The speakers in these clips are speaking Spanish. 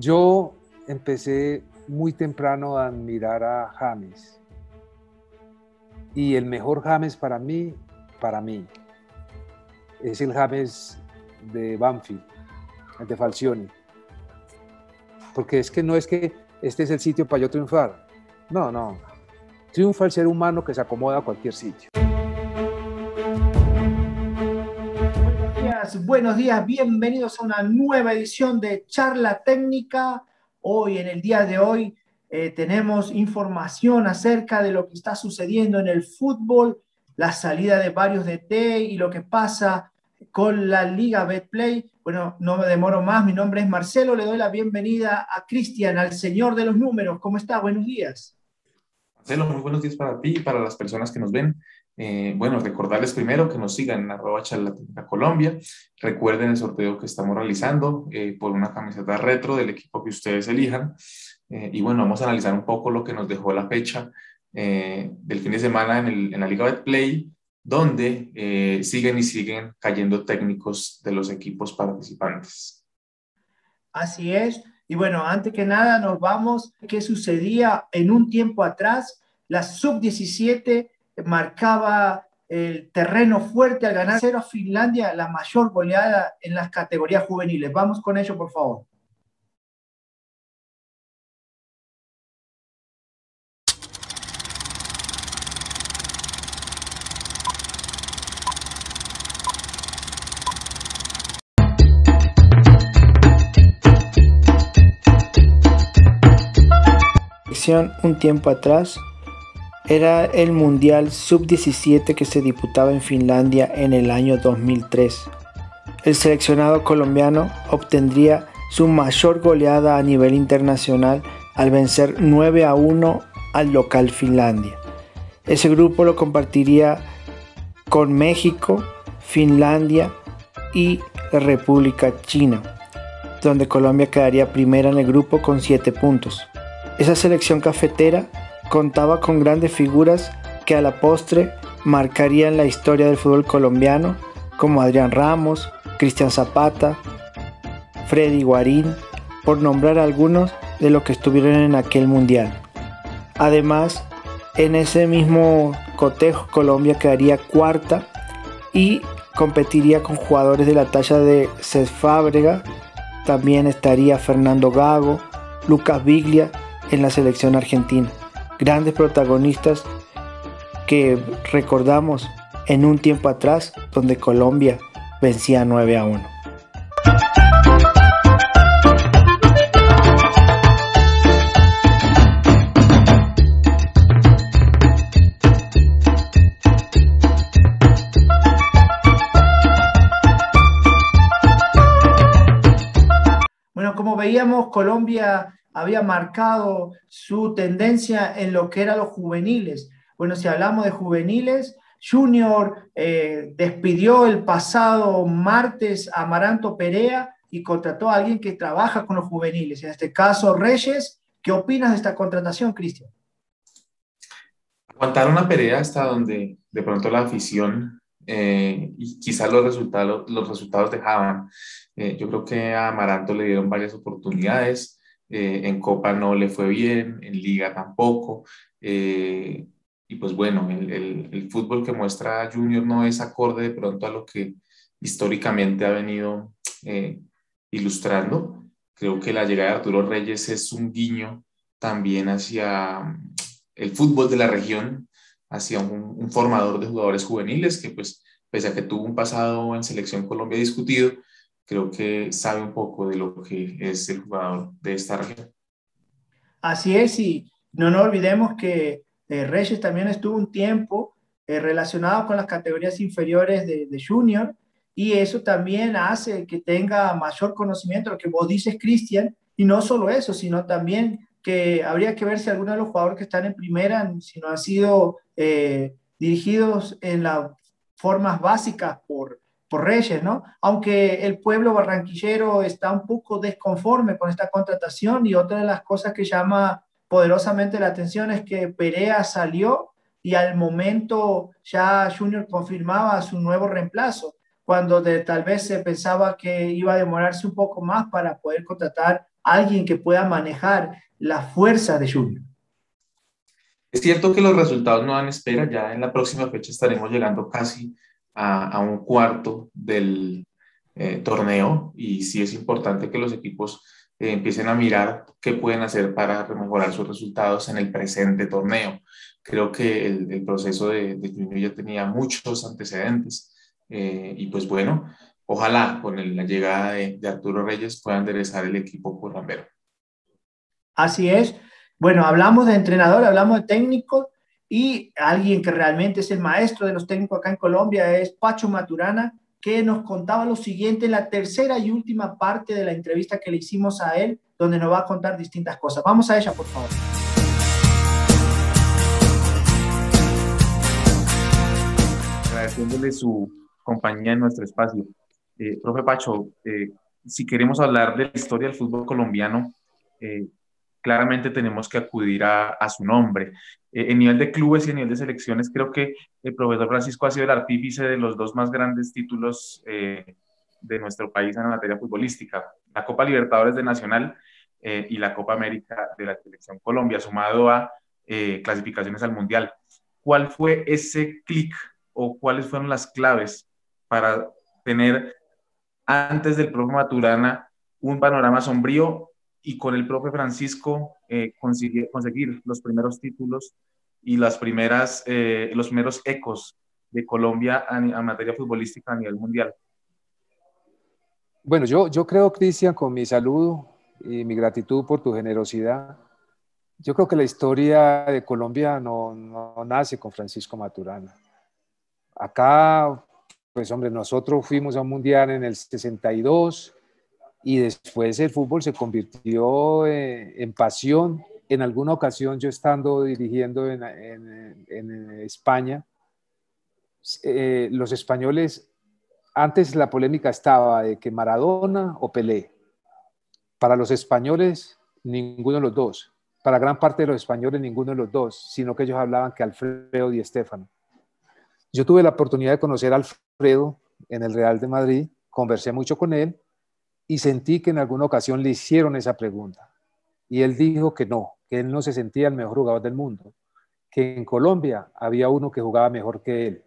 Yo empecé muy temprano a admirar a James. Y el mejor James para mí, es el James de Banfield, el de Falcioni. Porque es que no es que este es el sitio para yo triunfar. No, no. Triunfa el ser humano que se acomoda a cualquier sitio. Buenos días, bienvenidos a una nueva edición de Charla Técnica. Hoy, en el día de hoy, tenemos información acerca de lo que está sucediendo en el fútbol, la salida de varios DT y lo que pasa con la Liga Betplay. Bueno, no me demoro más, mi nombre es Marcelo, le doy la bienvenida a Cristian, al señor de los números. ¿Cómo está? Buenos días. Marcelo, muy buenos días para ti y para las personas que nos ven. Bueno, recordarles primero que nos sigan en @charlatécnica-colombia. Recuerden el sorteo que estamos realizando por una camiseta retro del equipo que ustedes elijan. Y bueno, vamos a analizar un poco lo que nos dejó la fecha del fin de semana en la Liga Betplay, donde siguen cayendo técnicos de los equipos participantes. Así es. Y bueno, antes que nada nos vamos. ¿Qué sucedía en un tiempo atrás? La sub-17 marcaba el terreno fuerte al ganar 0 a Finlandia, la mayor goleada en las categorías juveniles. Vamos con ello, por favor. Un tiempo atrás era el Mundial Sub-17 que se disputaba en Finlandia en el año 2003. El seleccionado colombiano obtendría su mayor goleada a nivel internacional al vencer 9-1 al local Finlandia. Ese grupo lo compartiría con México, Finlandia y la República China, donde Colombia quedaría primera en el grupo con 7 puntos. Esa selección cafetera contaba con grandes figuras que a la postre marcarían la historia del fútbol colombiano, como Adrián Ramos, Cristian Zapata, Freddy Guarín, por nombrar algunos de los que estuvieron en aquel mundial. Además, en ese mismo cotejo Colombia quedaría cuarta y competiría con jugadores de la talla de Cesc Fábregas. También estaría Fernando Gago, Lucas Biglia en la selección argentina. Grandes protagonistas que recordamos en un tiempo atrás donde Colombia vencía 9-1. Bueno, como veíamos, Colombia había marcado su tendencia en lo que eran los juveniles. Bueno, si hablamos de juveniles, Junior despidió el pasado martes a Amaranto Perea y contrató a alguien que trabaja con los juveniles, en este caso Reyes. ¿Qué opinas de esta contratación, Cristian? Aguantaron a Perea hasta donde de pronto la afición y quizás los resultados dejaban. Yo creo que a Amaranto le dieron varias oportunidades. En Copa no le fue bien, en Liga tampoco. Y pues bueno, el fútbol que muestra Junior no es acorde de pronto a lo que históricamente ha venido ilustrando. Creo que la llegada de Arturo Reyes es un guiño también hacia el fútbol de la región, hacia un formador de jugadores juveniles que pues pese a que tuvo un pasado en Selección Colombia discutido, creo que sabe un poco de lo que es el jugador de esta región. Así es, y no nos olvidemos que Reyes también estuvo un tiempo relacionado con las categorías inferiores de Junior, y eso también hace que tenga mayor conocimiento de lo que vos dices, Cristian, y no solo eso, sino también que habría que ver si algunos de los jugadores que están en primera, si no han sido dirigidos en las formas básicas por Reyes, ¿no? Aunque el pueblo barranquillero está un poco desconforme con esta contratación, y otra de las cosas que llama poderosamente la atención es que Perea salió y al momento ya Junior confirmaba su nuevo reemplazo, cuando tal vez se pensaba que iba a demorarse un poco más para poder contratar alguien que pueda manejar la fuerza de Junior. Es cierto que los resultados no dan espera, ya en la próxima fecha estaremos llegando casi a un cuarto del torneo, y sí es importante que los equipos empiecen a mirar qué pueden hacer para mejorar sus resultados en el presente torneo. Creo que el proceso de Junior ya tenía muchos antecedentes, y pues bueno, ojalá con la llegada de Arturo Reyes pueda enderezar el equipo currambero. Así es. Bueno, hablamos de entrenador, hablamos de técnico, y alguien que realmente es el maestro de los técnicos acá en Colombia es Pacho Maturana, que nos contaba lo siguiente en la tercera y última parte de la entrevista que le hicimos a él, donde nos va a contar distintas cosas. Vamos a ella, por favor. Agradeciéndole su compañía en nuestro espacio. Profe Pacho, si queremos hablar de la historia del fútbol colombiano, claramente tenemos que acudir a su nombre. En nivel de clubes y en nivel de selecciones, creo que el profesor Francisco ha sido el artífice de los dos más grandes títulos de nuestro país en la materia futbolística: la Copa Libertadores de Nacional y la Copa América de la Selección Colombia, sumado a clasificaciones al Mundial. ¿Cuál fue ese clic o cuáles fueron las claves para tener, antes del profe Maturana, un panorama sombrío, y con el profe Francisco conseguir los primeros títulos y los primeros ecos de Colombia a materia futbolística a nivel mundial? Bueno, yo creo, Cristian, con mi saludo y mi gratitud por tu generosidad, yo creo que la historia de Colombia no nace con Francisco Maturana. Acá, pues hombre, nosotros fuimos a un mundial en el 62, y después el fútbol se convirtió en pasión. En alguna ocasión, yo estando dirigiendo en España, los españoles, antes la polémica estaba de que Maradona o Pelé. Para los españoles, ninguno de los dos. Para gran parte de los españoles, ninguno de los dos, sino que ellos hablaban que Alfredo Di Stéfano. Yo tuve la oportunidad de conocer a Alfredo en el Real de Madrid, conversé mucho con él, y sentí que en alguna ocasión le hicieron esa pregunta. Y él dijo que él no se sentía el mejor jugador del mundo, que en Colombia había uno que jugaba mejor que él.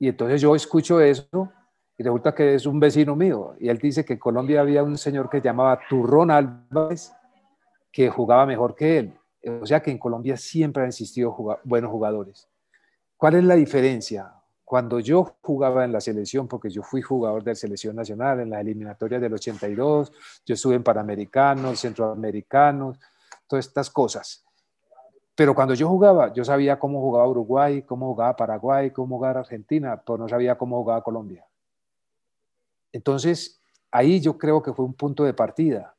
Y entonces yo escucho eso, y resulta que es un vecino mío, y él dice que en Colombia había un señor que llamaba Turrón Álvarez, que jugaba mejor que él. O sea que en Colombia siempre han existido buenos jugadores. ¿Cuál es la diferencia? Cuando yo jugaba en la selección, porque yo fui jugador de la selección nacional en las eliminatorias del 82, yo estuve en Panamericanos, Centroamericanos, todas estas cosas. Pero cuando yo jugaba, yo sabía cómo jugaba Uruguay, cómo jugaba Paraguay, cómo jugaba Argentina, pero no sabía cómo jugaba Colombia. Entonces, ahí yo creo que fue un punto de partida,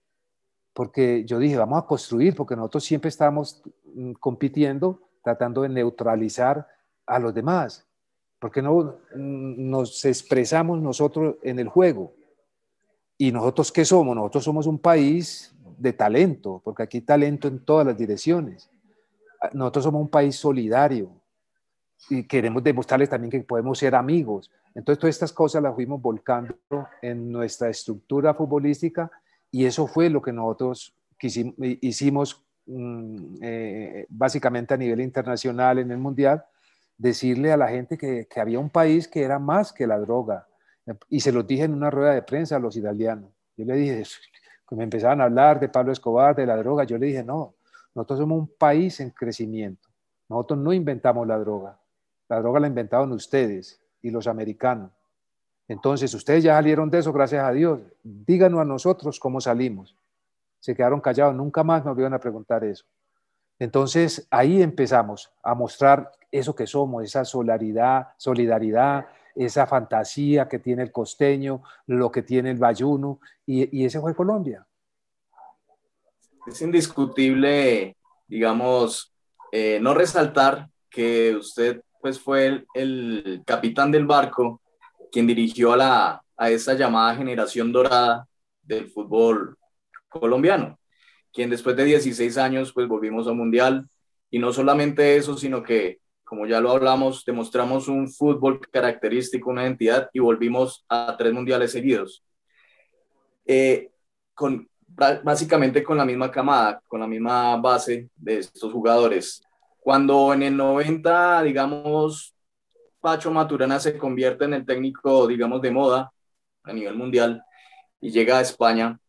porque yo dije, vamos a construir, porque nosotros siempre estábamos compitiendo, tratando de neutralizar a los demás. Porque no nos expresamos nosotros en el juego. ¿Y nosotros qué somos? Nosotros somos un país de talento, porque aquí hay talento en todas las direcciones. Nosotros somos un país solidario y queremos demostrarles también que podemos ser amigos. Entonces, todas estas cosas las fuimos volcando en nuestra estructura futbolística, y eso fue lo que nosotros hicimos básicamente a nivel internacional en el Mundial, decirle a la gente que había un país que era más que la droga. Y se los dije en una rueda de prensa a los italianos. Yo le dije, que me empezaban a hablar de Pablo Escobar, de la droga. Yo le dije, no, nosotros somos un país en crecimiento. Nosotros no inventamos la droga. La droga la inventaron ustedes y los americanos. Entonces, ustedes ya salieron de eso, gracias a Dios. Díganos a nosotros cómo salimos. Se quedaron callados, nunca más nos iban a preguntar eso. Entonces, ahí empezamos a mostrar eso que somos, esa solidaridad, esa fantasía que tiene el costeño, lo que tiene el bayuno, y ese fue Colombia. Es indiscutible, digamos, no resaltar que usted pues fue el capitán del barco, quien dirigió a esa llamada generación dorada del fútbol colombiano, quien después de 16 años pues volvimos al Mundial, y no solamente eso, sino que, como ya lo hablamos, demostramos un fútbol característico, una identidad, y volvimos a 3 mundiales seguidos. básicamente con la misma camada, con la misma base de estos jugadores. Cuando en el 90, digamos, Pacho Maturana se convierte en el técnico, digamos, de moda a nivel mundial y llega a España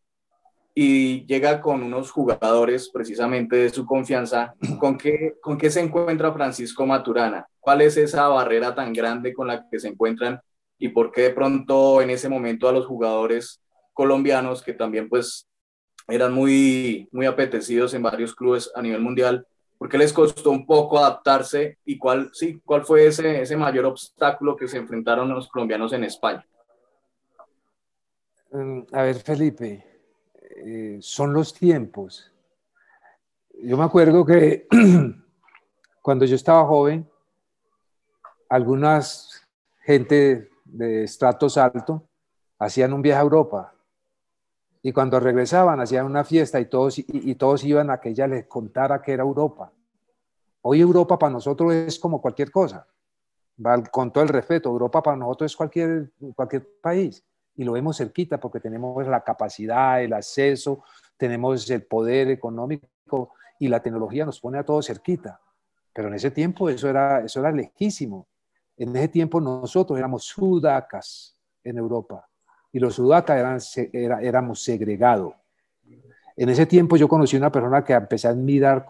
y llega con unos jugadores precisamente de su confianza, con qué se encuentra Francisco Maturana? ¿Cuál es esa barrera tan grande con la que se encuentran y por qué de pronto en ese momento a los jugadores colombianos, que también pues eran muy apetecidos en varios clubes a nivel mundial, por qué les costó un poco adaptarse y cuál fue ese mayor obstáculo que se enfrentaron los colombianos en España? A ver, Felipe, son los tiempos. Yo me acuerdo que cuando yo estaba joven, algunas gente de estratos altos hacían un viaje a Europa y cuando regresaban hacían una fiesta y todos iban a que ella les contara que era Europa. Hoy Europa para nosotros es como cualquier cosa, con todo el respeto. Europa para nosotros es cualquier país y lo vemos cerquita porque tenemos la capacidad, el acceso, tenemos el poder económico y la tecnología nos pone a todos cerquita. Pero en ese tiempo eso era lejísimo. En ese tiempo nosotros éramos sudacas en Europa y los sudacas éramos segregados. En ese tiempo yo conocí una persona que empecé a admirar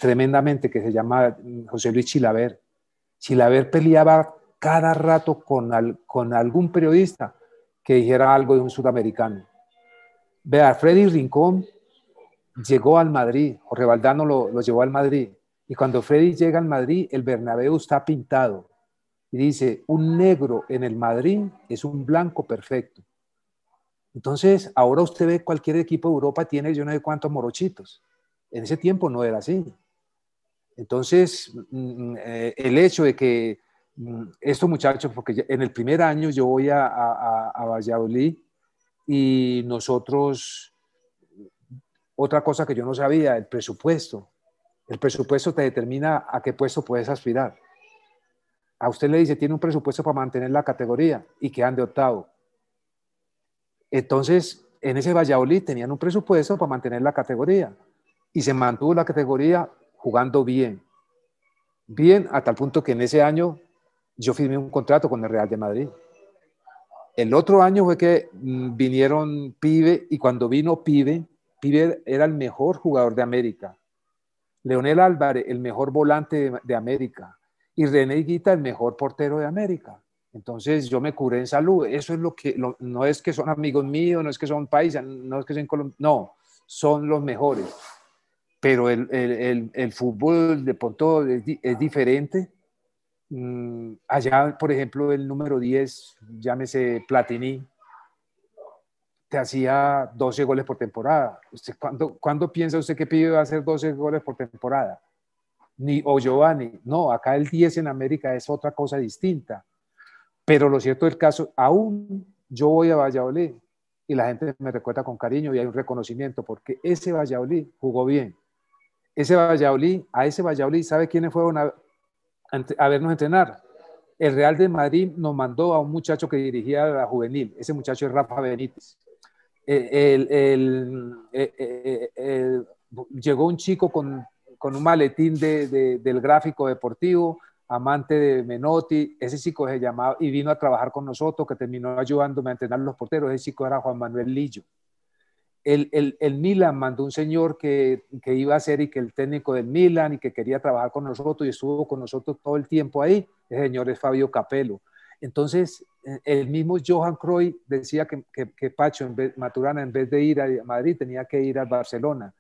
tremendamente, que se llama José Luis Chilaver. Chilaver peleaba cada rato con algún periodista que dijera algo de un sudamericano. Vea, Freddy Rincón llegó al Madrid, Jorge Valdano lo llevó al Madrid, y cuando Freddy llega al Madrid, el Bernabéu está pintado, y dice, un negro en el Madrid es un blanco perfecto. Entonces, ahora usted ve cualquier equipo de Europa tiene yo no sé cuántos morochitos. En ese tiempo no era así. Entonces, el hecho de que estos muchachos, porque en el primer año yo voy a Valladolid y nosotros, otra cosa que yo no sabía, el presupuesto. El presupuesto te determina a qué puesto puedes aspirar. A usted le dice, tiene un presupuesto para mantener la categoría y quedan de octavo. Entonces, en ese Valladolid tenían un presupuesto para mantener la categoría y se mantuvo la categoría jugando bien. Bien, a tal punto que en ese año yo firmé un contrato con el Real de Madrid. El otro año fue que vinieron Pibe y cuando vino Pibe era el mejor jugador de América. Leonel Álvarez, el mejor volante de América. Y René Higuita, el mejor portero de América. Entonces yo me curé en salud. Eso es no es que son amigos míos, no es que son paisas, no es que son colombianos, no, son los mejores. Pero el fútbol de pronto es diferente. Allá, por ejemplo, el número 10, llámese Platini, te hacía 12 goles por temporada. ¿Cuándo piensa usted que Pibe va a hacer 12 goles por temporada? O Giovanni. No, acá el 10 en América es otra cosa distinta. Pero lo cierto del caso, aún yo voy a Valladolid y la gente me recuerda con cariño y hay un reconocimiento porque ese Valladolid jugó bien. A ese Valladolid, ¿sabe quiénes fueron a vernos entrenar? El Real de Madrid nos mandó a un muchacho que dirigía la juvenil. Ese muchacho es Rafa Benítez. Llegó un chico con un maletín del gráfico deportivo, amante de Menotti. Ese chico se llamaba y vino a trabajar con nosotros, que terminó ayudándome a entrenar los porteros. Ese chico era Juan Manuel Lillo. El Milan mandó un señor que iba a ser y que el técnico del Milan y que quería trabajar con nosotros y estuvo con nosotros todo el tiempo ahí. Ese señor es Fabio Capello. Entonces, el mismo Johan Cruyff decía que Pacho, Maturana, en vez de ir a Madrid, tenía que ir al Barcelona.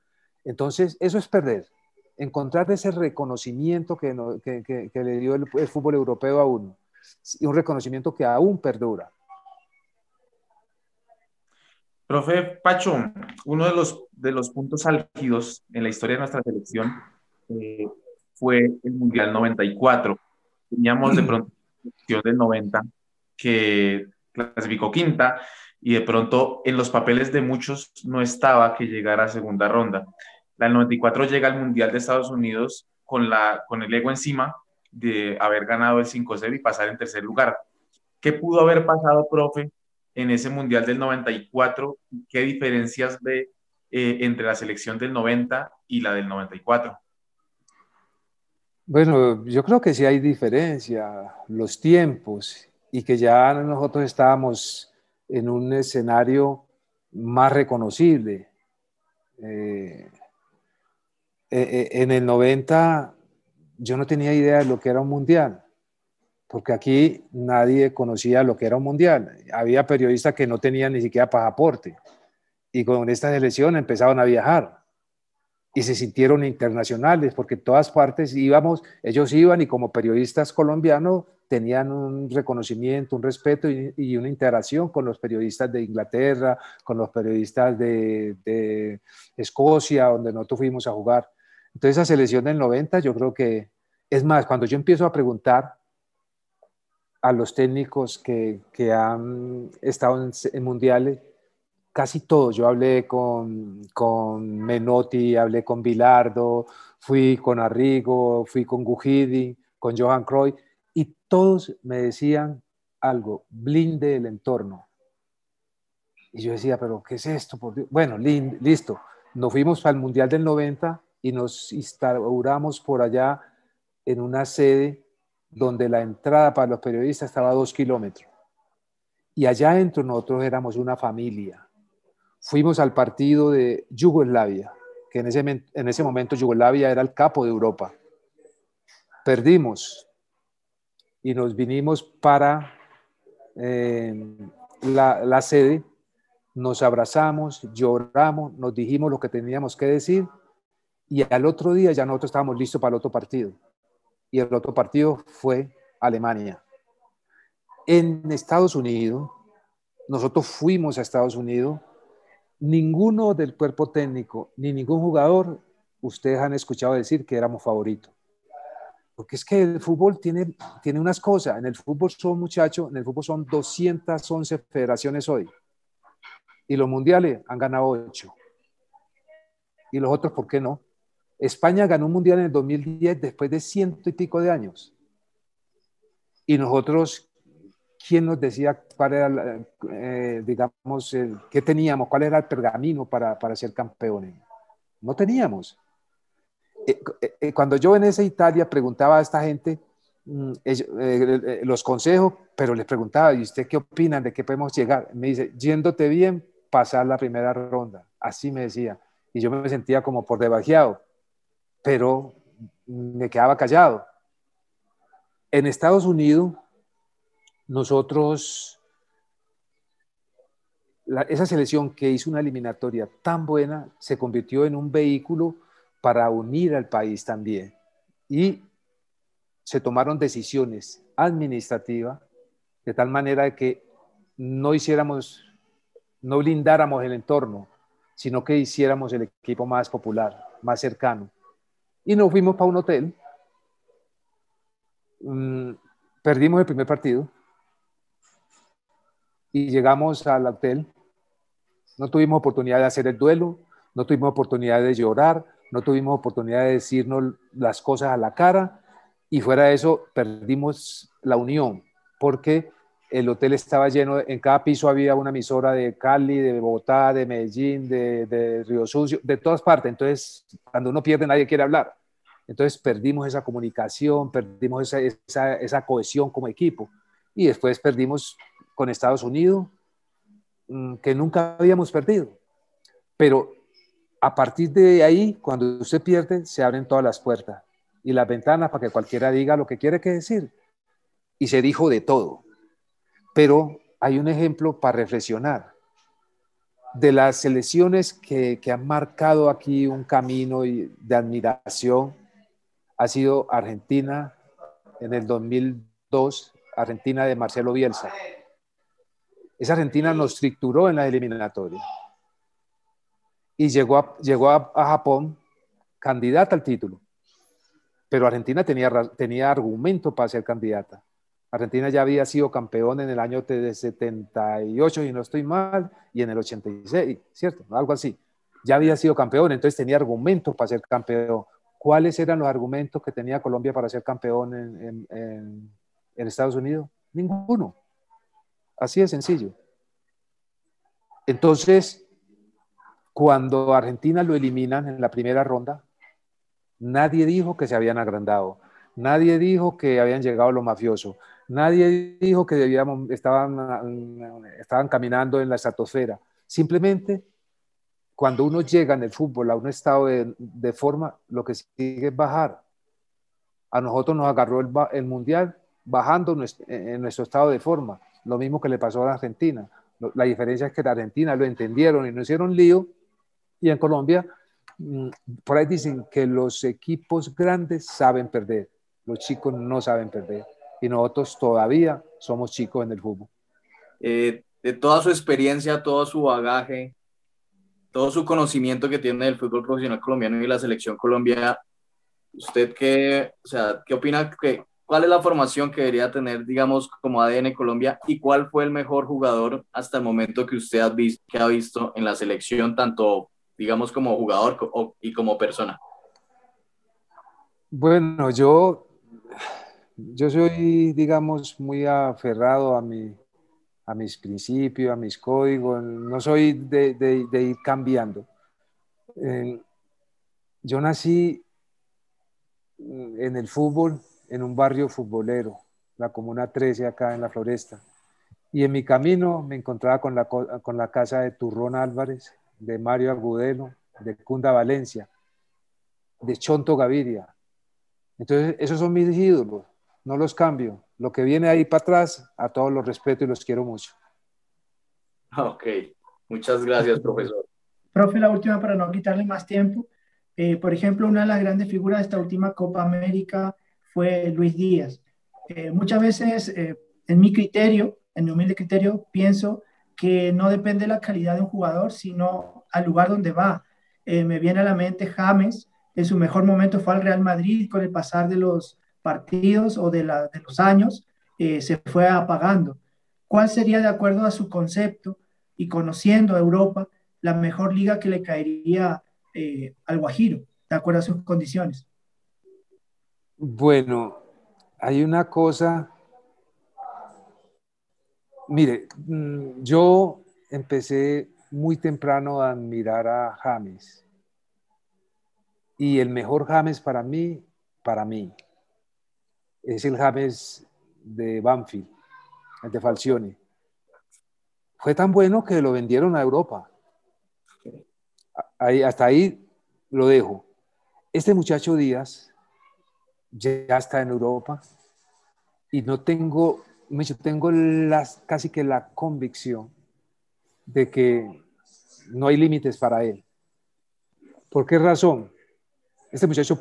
Entonces, eso es perder. Encontrar ese reconocimiento que le dio el fútbol europeo a uno. Y un reconocimiento que aún perdura. Profe Pacho, uno de los puntos álgidos en la historia de nuestra selección fue el Mundial 94. Teníamos de pronto la selección del 90 que clasificó quinta y de pronto en los papeles de muchos no estaba que llegara a segunda ronda. La del 94 llega al Mundial de Estados Unidos con el ego encima de haber ganado el 5-0 y pasar en tercer lugar. ¿Qué pudo haber pasado, profe, en ese Mundial del 94? ¿Qué diferencias ve entre la selección del 90 y la del 94? Bueno, yo creo que sí hay diferencia, los tiempos, y que ya nosotros estábamos en un escenario más reconocible. Eh, en el 90 yo no tenía idea de lo que era un mundial, porque aquí nadie conocía lo que era un mundial. Había periodistas que no tenían ni siquiera pasaporte, y con esta selección empezaron a viajar y se sintieron internacionales, porque en todas partes íbamos, ellos iban y como periodistas colombianos tenían un reconocimiento, un respeto y una interacción con los periodistas de Inglaterra, con los periodistas de Escocia, donde nosotros fuimos a jugar. Entonces esa selección del 90, yo creo que, es más, cuando yo empiezo a preguntar a los técnicos que han estado en mundiales, casi todos. Yo hablé con Menotti, hablé con Bilardo, fui con Arrigo, fui con Gujidi, con Johan Cruyff, y todos me decían algo: blinde el entorno. Y yo decía, pero ¿qué es esto? Por Dios. Bueno, listo. Nos fuimos para el Mundial del 90 y nos instauramos por allá en una sede donde la entrada para los periodistas estaba a 2 kilómetros. Y allá adentro nosotros éramos una familia. Fuimos al partido de Yugoslavia, que en ese momento Yugoslavia era el capo de Europa. Perdimos y nos vinimos para la sede, nos abrazamos, lloramos, nos dijimos lo que teníamos que decir, y al otro día ya nosotros estábamos listos para el otro partido. Y el otro partido fue Alemania. En Estados Unidos, nosotros fuimos a Estados Unidos. Ninguno del cuerpo técnico, ni ningún jugador, ustedes han escuchado decir que éramos favoritos. Porque es que el fútbol tiene unas cosas. En el fútbol en el fútbol son 211 federaciones hoy. Y los mundiales han ganado 8. Y los otros, ¿por qué no? España ganó un mundial en el 2010 después de 100 y pico de años. Y nosotros, ¿quién nos decía cuál era, digamos, qué teníamos, cuál era el pergamino para ser campeones? No teníamos. Cuando yo en esa Italia preguntaba a esta gente los consejos, pero les preguntaba, ¿y usted qué opinan? ¿De qué podemos llegar? Me dice, yéndote bien, pasar la primera ronda. Así me decía. Y yo me sentía como por debajeado, pero me quedaba callado. En Estados Unidos, nosotros, esa selección que hizo una eliminatoria tan buena, se convirtió en un vehículo para unir al país también. Y se tomaron decisiones administrativas de tal manera que no blindáramos el entorno, sino que hiciéramos el equipo más popular, más cercano. Y nos fuimos para un hotel. Perdimos el primer partido y llegamos al hotel. No tuvimos oportunidad de hacer el duelo, no tuvimos oportunidad de llorar, no tuvimos oportunidad de decirnos las cosas a la cara, y fuera de eso perdimos la unión, porque el hotel estaba lleno, en cada piso había una emisora de Cali, de Bogotá, de Medellín, de Río Sucio, de todas partes. Entonces, cuando uno pierde, nadie quiere hablar. Entonces perdimos esa comunicación, perdimos esa cohesión como equipo, y después perdimos con Estados Unidos, que nunca habíamos perdido. Pero a partir de ahí, cuando usted pierde, se abren todas las puertas y las ventanas para que cualquiera diga lo que quiere que decir. Y se dijo de todo. Pero hay un ejemplo para reflexionar. De las selecciones que han marcado aquí un camino de admiración, ha sido Argentina en el 2002, Argentina de Marcelo Bielsa. Esa Argentina nos trituró en la eliminatoria y llegó a Japón candidata al título, pero Argentina tenía argumento para ser candidata. Argentina ya había sido campeón en el año de 78, y no estoy mal, y en el 86, ¿cierto? Algo así. Ya había sido campeón, entonces tenía argumentos para ser campeón. ¿Cuáles eran los argumentos que tenía Colombia para ser campeón en Estados Unidos? Ninguno. Así de sencillo. Entonces, Cuando Argentina lo eliminan en la primera ronda, nadie dijo que se habían agrandado, nadie dijo que habían llegado los mafiosos, nadie dijo que estaban caminando en la estratosfera. Simplemente, cuando uno llega en el fútbol a un estado de forma, lo que sigue es bajar. A nosotros nos agarró el Mundial bajando en nuestro estado de forma, lo mismo que le pasó a la Argentina. La diferencia es que la Argentina lo entendieron y no hicieron lío, y en Colombia, por ahí dicen que los equipos grandes saben perder, los chicos no saben perder, y nosotros todavía somos chicos en el fútbol. De toda su experiencia, todo su bagaje, todo su conocimiento que tiene del fútbol profesional colombiano y la selección Colombia, ¿usted qué opina? ¿Cuál es la formación que debería tener, digamos, como ADN Colombia, y cuál fue el mejor jugador hasta el momento que usted ha visto en la selección, tanto, digamos, como jugador y como persona? Bueno, yo soy, digamos, muy aferrado a mis principios, a mis códigos, no soy de ir cambiando. Yo nací en el fútbol, en un barrio futbolero, la Comuna 13 acá en la Floresta, y en mi camino me encontraba con la casa de Turrón Álvarez, de Mario Agudelo, de Cunda Valencia, de Chonto Gaviria. Entonces, esos son mis ídolos, no los cambio. Lo que viene ahí para atrás, a todos los respeto y los quiero mucho. Ok, muchas gracias, profesor. Profe, la última para no quitarle más tiempo. Por ejemplo, una de las grandes figuras de esta última Copa América fue Luis Díaz. Muchas veces, en mi humilde criterio, pienso que no depende de la calidad de un jugador, sino al lugar donde va. Me viene a la mente James. En su mejor momento fue al Real Madrid, con el pasar de los partidos o de los años, se fue apagando. ¿Cuál sería, de acuerdo a su concepto y conociendo a Europa, la mejor liga que le caería al Guajiro, de acuerdo a sus condiciones? Bueno, hay una cosa, mire, yo empecé muy temprano a admirar a James, y el mejor James para mí, es el James de Banfield, el de Falcioni. Fue tan bueno que lo vendieron a Europa. Hasta ahí lo dejo. Este muchacho Díaz ya está en Europa, y tengo casi que la convicción de que no hay límites para él. ¿Por qué razón? Este muchacho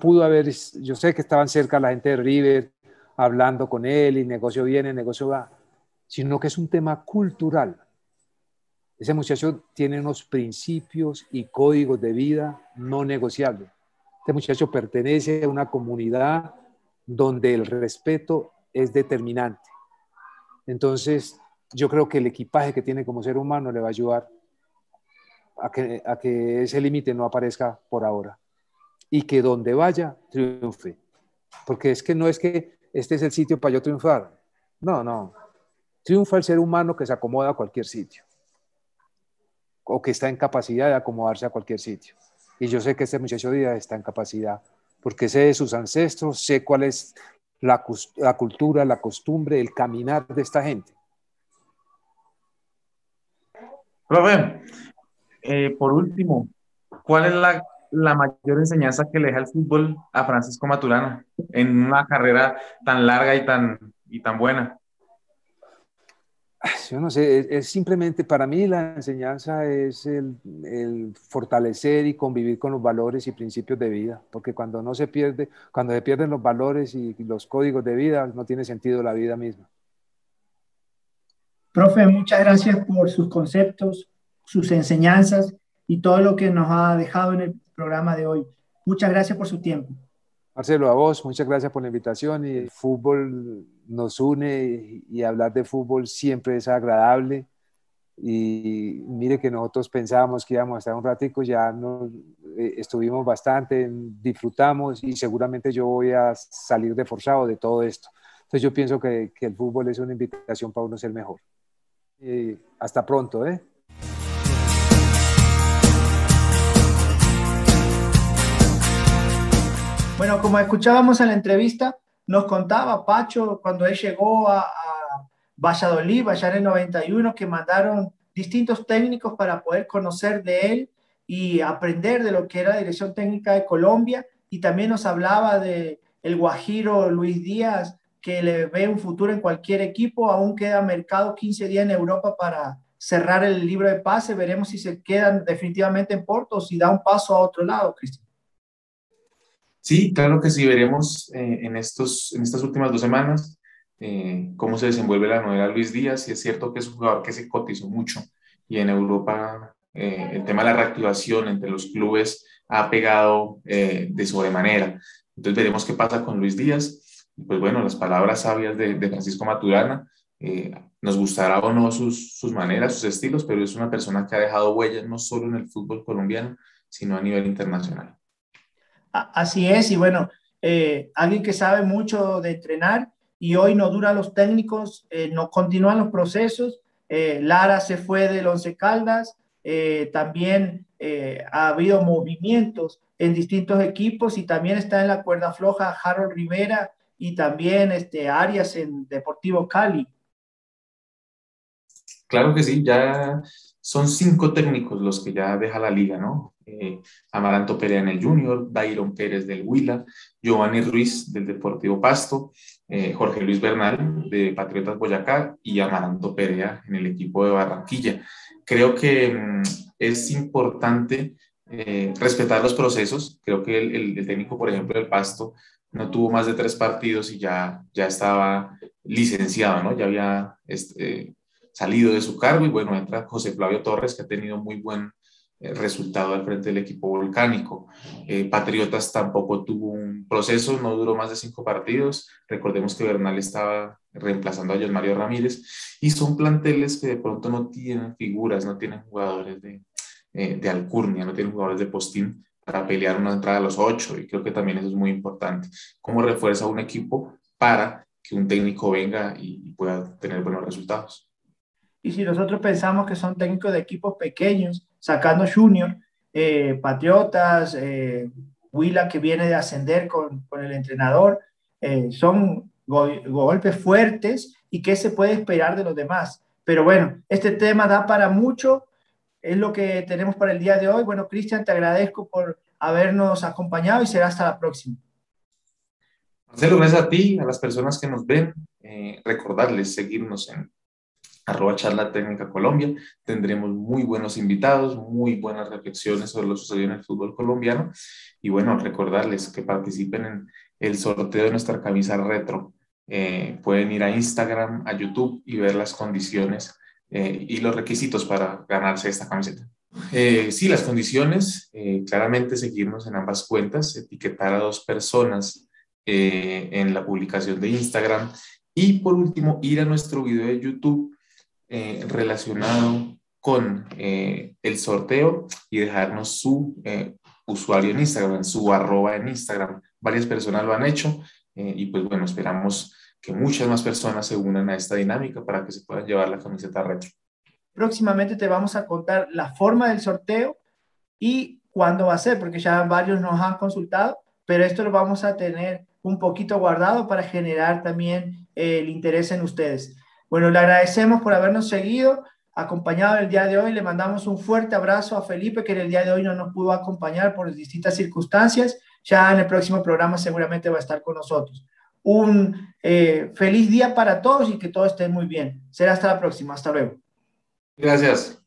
yo sé que estaban cerca la gente de River hablando con él, y negocio viene, negocio va, sino que es un tema cultural. Ese muchacho tiene unos principios y códigos de vida no negociables. Este muchacho pertenece a una comunidad donde el respeto es determinante. Entonces, yo creo que el equipaje que tiene como ser humano le va a ayudar a que ese límite no aparezca por ahora, y que donde vaya triunfe. Porque no es que este es el sitio para yo triunfar. No. Triunfa el ser humano que se acomoda a cualquier sitio, o que está en capacidad de acomodarse a cualquier sitio. Y yo sé que este muchacho Díaz está en capacidad, porque sé de sus ancestros, sé cuál es la cultura, la costumbre, el caminar de esta gente. Profe, por último, ¿cuál es la mayor enseñanza que le deja el fútbol a Francisco Maturana en una carrera tan larga y tan buena? Yo no sé, es simplemente, para mí la enseñanza es el fortalecer y convivir con los valores y principios de vida, porque cuando se pierden los valores y los códigos de vida, no tiene sentido la vida misma. Profe, muchas gracias por sus conceptos, sus enseñanzas y todo lo que nos ha dejado en el programa de hoy. Muchas gracias por su tiempo. Marcelo, a vos, muchas gracias por la invitación. Y el fútbol nos une, y hablar de fútbol siempre es agradable. Y mire que nosotros pensábamos que íbamos a estar un ratico, ya estuvimos bastante, disfrutamos, y seguramente yo voy a salir reforzado de todo esto. Entonces yo pienso que el fútbol es una invitación para uno ser mejor. Hasta pronto, ¿eh? Bueno, como escuchábamos en la entrevista, nos contaba Pacho cuando él llegó a Valladolid, allá en el 91, que mandaron distintos técnicos para poder conocer de él y aprender de lo que era la dirección técnica de Colombia. Y también nos hablaba de el guajiro Luis Díaz, que le ve un futuro en cualquier equipo. Aún queda mercado 15 días en Europa para cerrar el libro de pase. Veremos si se quedan definitivamente en Porto o si da un paso a otro lado, Cristian. Sí, claro que sí, veremos en estas últimas 2 semanas cómo se desenvuelve la novela Luis Díaz. Y es cierto que es un jugador que se cotizó mucho y en Europa el tema de la reactivación entre los clubes ha pegado de sobremanera. Entonces veremos qué pasa con Luis Díaz. Y pues bueno, las palabras sabias de Francisco Maturana, nos gustará o no sus maneras, sus estilos, pero es una persona que ha dejado huellas no solo en el fútbol colombiano, sino a nivel internacional. Así es, y bueno, alguien que sabe mucho de entrenar y hoy no duran los técnicos, no continúan los procesos. Lara se fue del Once Caldas, también ha habido movimientos en distintos equipos y también está en la cuerda floja Harold Rivera y también Arias en Deportivo Cali. Claro que sí, ya son 5 técnicos los que ya deja la liga, ¿no? Amaranto Perea en el Junior, Dairon Pérez del Huila, Giovanni Ruiz del Deportivo Pasto, Jorge Luis Bernal de Patriotas Boyacá y Amaranto Perea en el equipo de Barranquilla. Creo que es importante respetar los procesos. Creo que el técnico, por ejemplo, del Pasto no tuvo más de 3 partidos y ya estaba licenciado, ¿no? Ya había salido de su cargo y bueno, entra José Flavio Torres, que ha tenido muy buen resultado al frente del equipo volcánico. Patriotas tampoco tuvo un proceso, no duró más de 5 partidos. Recordemos que Bernal estaba reemplazando a John Mario Ramírez y son planteles que de pronto no tienen figuras, no tienen jugadores de alcurnia, no tienen jugadores de postín para pelear una entrada a los 8 y creo que también eso es muy importante. ¿Cómo refuerza un equipo para que un técnico venga y pueda tener buenos resultados? Y si nosotros pensamos que son técnicos de equipos pequeños, sacando Junior, Patriotas, Huila que viene de ascender con el entrenador, son golpes fuertes y qué se puede esperar de los demás. Pero bueno, este tema da para mucho, es lo que tenemos para el día de hoy. Bueno, Cristian, te agradezco por habernos acompañado y será hasta la próxima. Marcelo, gracias a ti, a las personas que nos ven, recordarles seguirnos en @charla técnica Colombia. Tendremos muy buenos invitados, muy buenas reflexiones sobre lo sucedido en el fútbol colombiano y bueno, recordarles que participen en el sorteo de nuestra camisa retro. Pueden ir a Instagram, a YouTube y ver las condiciones y los requisitos para ganarse esta camiseta. Sí, las condiciones, claramente seguirnos en ambas cuentas, etiquetar a 2 personas en la publicación de Instagram y por último ir a nuestro video de YouTube relacionado con el sorteo y dejarnos su usuario en Instagram, su @ en Instagram. Varias personas lo han hecho y pues bueno, esperamos que muchas más personas se unan a esta dinámica para que se puedan llevar la camiseta retro. Próximamente te vamos a contar la forma del sorteo y cuándo va a ser, porque ya varios nos han consultado, pero esto lo vamos a tener un poquito guardado para generar también el interés en ustedes. Bueno, le agradecemos por habernos seguido, acompañado el día de hoy. Le mandamos un fuerte abrazo a Felipe, que en el día de hoy no nos pudo acompañar por distintas circunstancias. Ya en el próximo programa seguramente va a estar con nosotros. Un feliz día para todos y que todos estén muy bien. Será hasta la próxima. Hasta luego. Gracias.